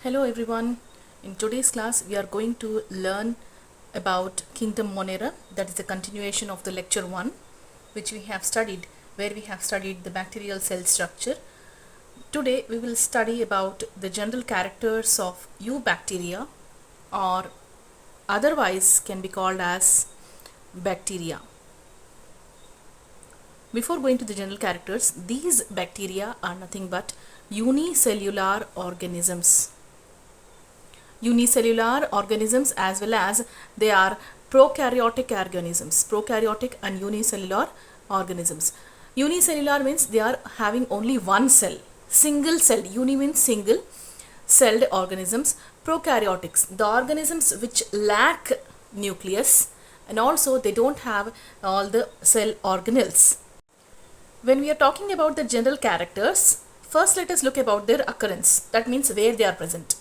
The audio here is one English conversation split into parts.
Hello everyone. In today's class we are going to learn about kingdom Monera, that is the continuation of the lecture 1 which we have studied, where we have studied the bacterial cell structure. Today we will study about the general characters of eubacteria, or otherwise can be called as bacteria. Before going to the general characters, these bacteria are nothing but unicellular organisms. Unicellular organisms, as well as they are prokaryotic and unicellular organisms. Unicellular means they are having only one cell, single cell. Uni means single celled organisms. Prokaryotics, the organisms which lack nucleus, and also they don't have all the cell organelles. When we are talking about the general characters, first let us look about their occurrence, that means where they are present.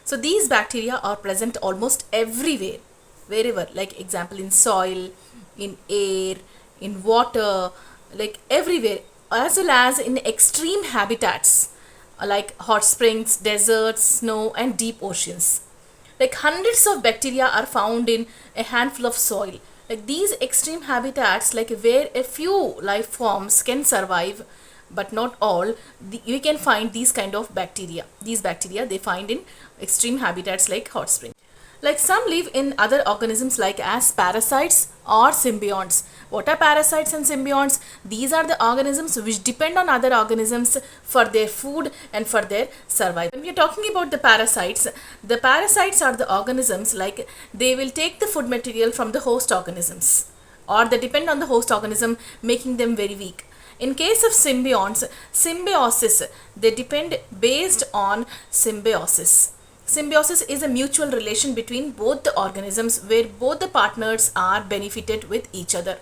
So these bacteria are present almost everywhere, wherever, like example in soil, in air, in water, like everywhere, as well as in extreme habitats like hot springs, deserts, snow and deep oceans. Like hundreds of bacteria are found in a handful of soil. Like these extreme habitats, like where a few life forms can survive, but not all, you can find these kind of bacteria. These bacteria they find in extreme habitats like hot spring. Like some live in other organisms like as parasites or symbionts. What are parasites and symbionts? These are the organisms which depend on other organisms for their food and for their survival. When we are talking about the parasites are the organisms like they will take the food material from the host organisms, or they depend on the host organism, making them very weak. In case of symbionts, symbiosis, they depend based on symbiosis. Symbiosis is a mutual relation between both the organisms where both the partners are benefited with each other.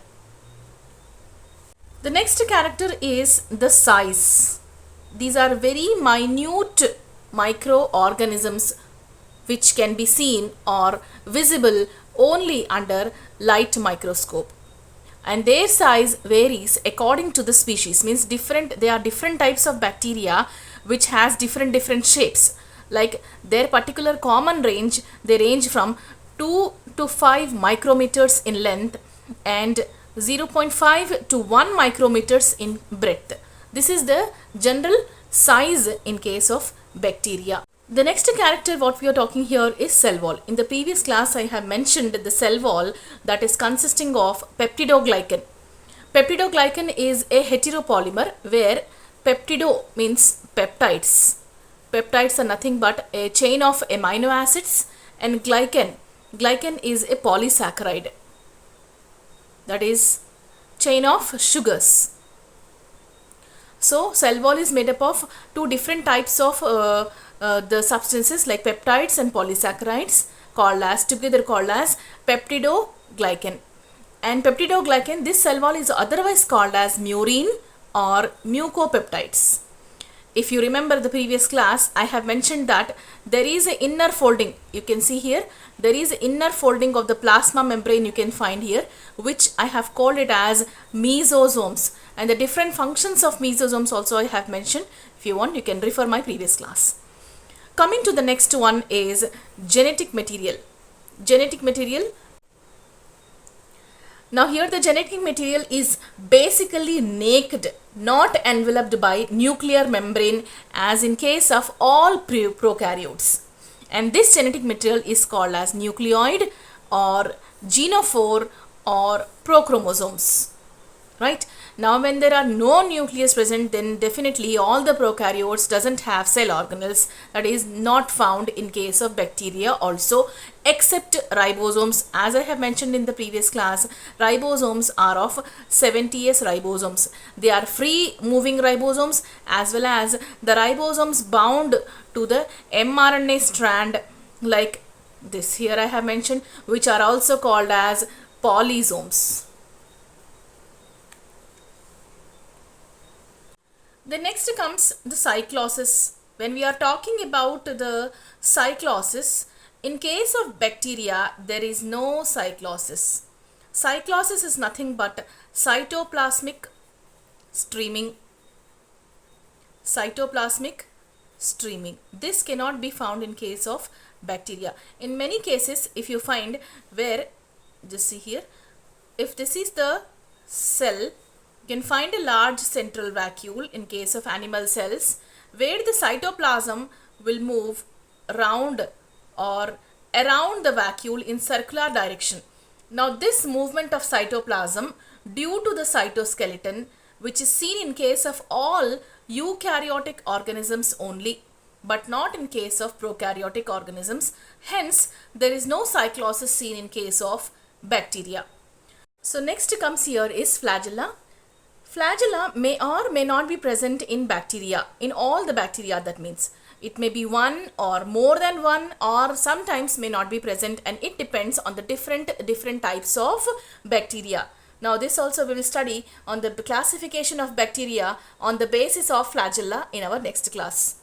The next character is the size. These are very minute microorganisms which can be seen or visible only under light microscope, and their size varies according to the species, means they are different types of bacteria which has different shapes. Like their particular common range, they range from 2 to 5 micrometers in length and 0.5 to 1 micrometers in breadth. This is the general size in case of bacteria. The next character what we are talking here is cell wall. In the previous class I have mentioned the cell wall, that is consisting of peptidoglycan. Peptidoglycan is a heteropolymer where peptido means peptides. Peptides are nothing but a chain of amino acids, and glycan is a polysaccharide, that is chain of sugars. So cell wall is made up of two different types of the substances like peptides and polysaccharides together called as peptidoglycan. And peptidoglycan, this cell wall is otherwise called as murine or mucopeptides. If you remember the previous class, I have mentioned that there is an inner folding. You can see here, there is an inner folding of the plasma membrane you can find here, which I have called it as mesosomes. And the different functions of mesosomes also I have mentioned. If you want, you can refer my previous class. Coming to the next one is genetic material. Genetic material. Now here the genetic material is basically naked, not enveloped by nuclear membrane as in case of all prokaryotes. And this genetic material is called as nucleoid or genophore or prochromosomes. Right? Now when there are no nucleus present, then definitely all the prokaryotes doesn't have cell organelles, that is not found in case of bacteria also, except ribosomes. As I have mentioned in the previous class, ribosomes are of 70S ribosomes. They are free moving ribosomes, as well as the ribosomes bound to the mRNA strand like this here I have mentioned, which are also called as polysomes. The next comes the cyclosis. When we are talking about the cyclosis, in case of bacteria, there is no cyclosis. Cyclosis is nothing but cytoplasmic streaming streaming. This cannot be found in case of bacteria. In many cases, if you find where, just see here, if this is the cell, you can find a large central vacuole in case of animal cells, where the cytoplasm will move around or around the vacuole in circular direction. Now this movement of cytoplasm due to the cytoskeleton, which is seen in case of all eukaryotic organisms only, but not in case of prokaryotic organisms. Hence, there is no cyclosis seen in case of bacteria. So next comes here is flagella. Flagella may or may not be present in bacteria, in all the bacteria, that means. It may be one or more than one, or sometimes may not be present, and it depends on the different types of bacteria. Now this also we will study on the classification of bacteria on the basis of flagella in our next class.